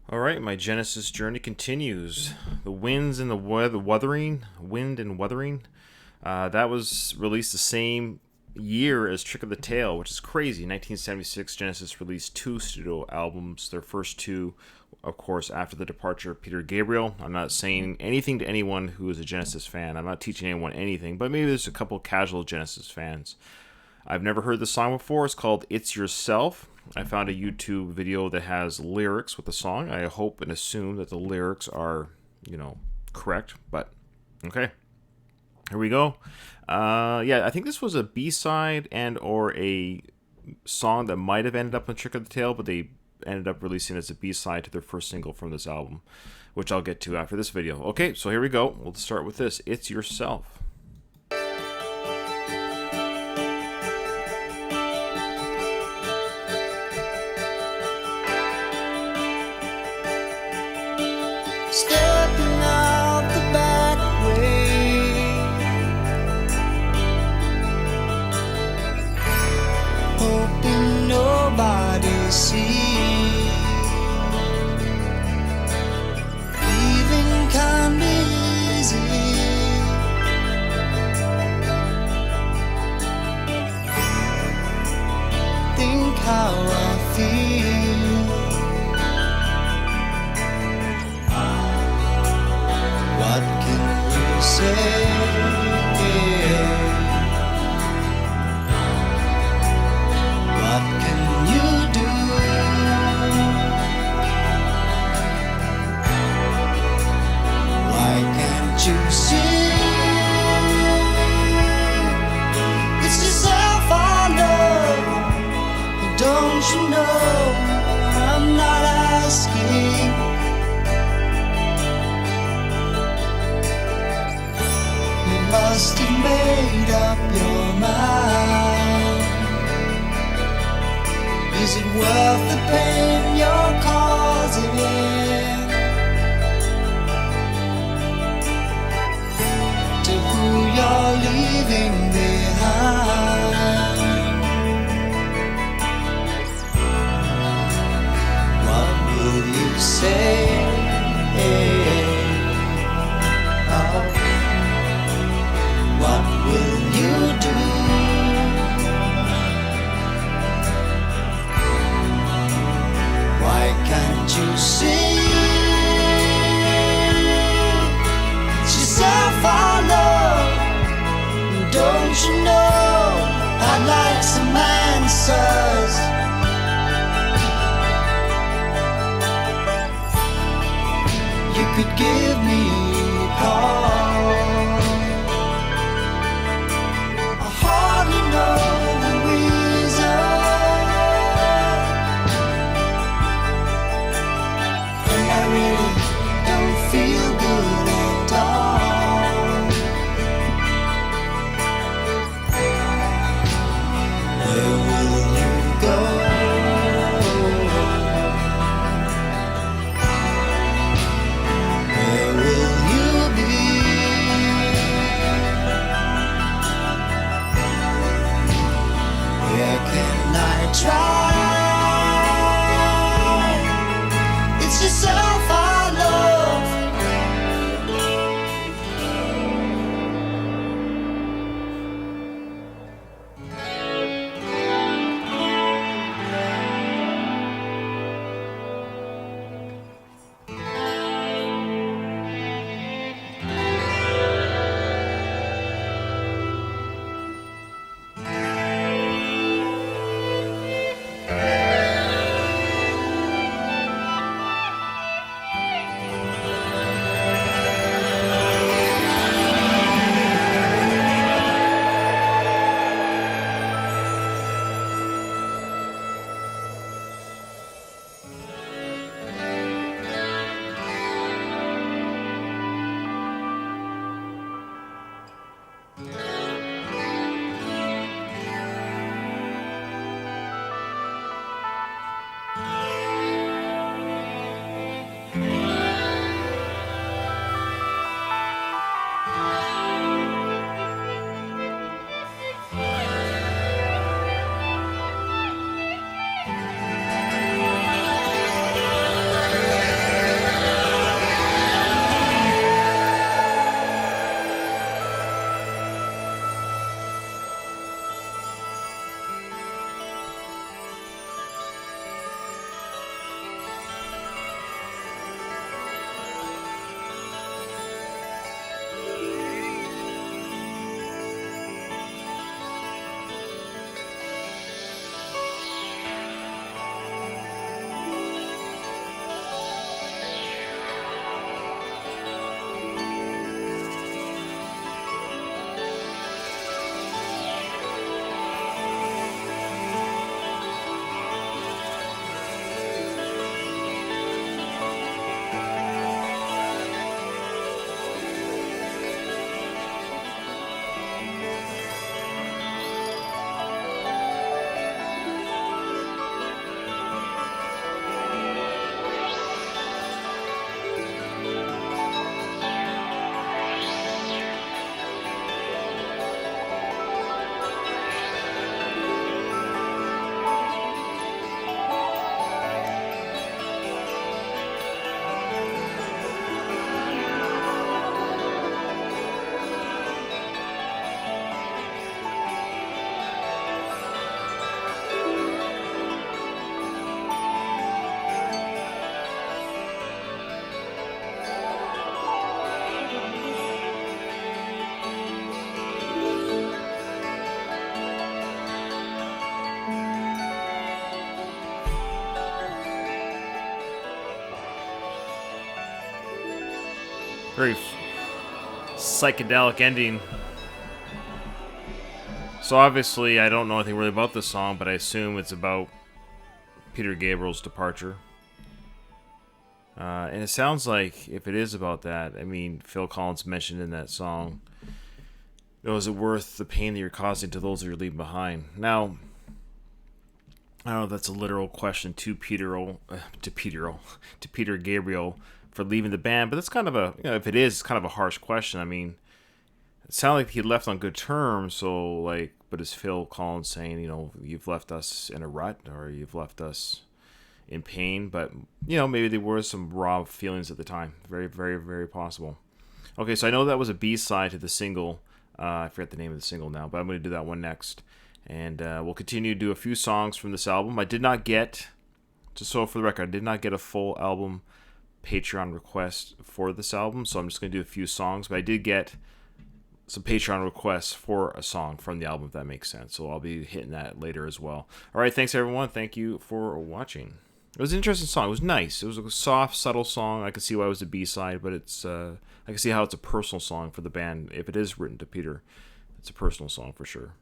All right, my Genesis journey continues. The Winds and the Wuthering, Wind and Wuthering. That was released the same year as Trick of the Tail, which is crazy. 1976, Genesis released two studio albums. Their first two, of course, after the departure of Peter Gabriel. I'm not saying anything to anyone who is a Genesis fan. I'm not teaching anyone anything, but maybe there's a couple casual Genesis fans. I've never heard the song before. It's called It's Yourself. I found a YouTube video that has lyrics with the song. I hope and assume that the lyrics are, correct. But, okay. Here we go. Yeah, I think this was a B-side and or a song that might have ended up on Trick of the Tail, but they ended up releasing it as a B-side to their first single from this album, which I'll get to after this video. Okay, so here we go. We'll start with this. It's Yourself. Stepping out the back way, hoping nobody sees. Leaving can be easy. Think how I feel. What can you say? What can you do? Why can't you see? It's yourself I love. Don't you know I'm not asking? Must have made up your mind. Is it worth the pain you're causing? To who you're leaving behind? What will you say? What will you do? Why can't you see? It's yourself I love. Don't you know I'd like some answers? You could give me a call. Very psychedelic ending. So obviously, I don't know anything really about this song, but I assume it's about Peter Gabriel's departure. And it sounds like if it is about that, I mean, Phil Collins mentioned in that song, is it worth the pain that you're causing to those that you're leaving behind? Now, I don't know if that's a literal question to Peter Gabriel for leaving the band, but that's kind of a, if it is, it's kind of a harsh question. I mean, it sounded like he left on good terms, so like, but is Phil Collins saying, you've left us in a rut, or you've left us in pain? But maybe there were some raw feelings at the time. Very, very, very possible. Okay, so I know that was a B-side to the single. I forget the name of the single now, but I'm going to do that one next. And we'll continue to do a few songs from this album. I did not get, just so for the record, I did not get a full album Patreon request for this album, so I'm just going to do a few songs. But I did get some Patreon requests for a song from the album, if that makes sense. So I'll be hitting that later as well. All right, thanks everyone. Thank you for watching. It was an interesting song. It was nice. It was a soft, subtle song. I can see why it was a B-side, but I can see how it's a personal song for the band. If it is written to Peter, it's a personal song for sure.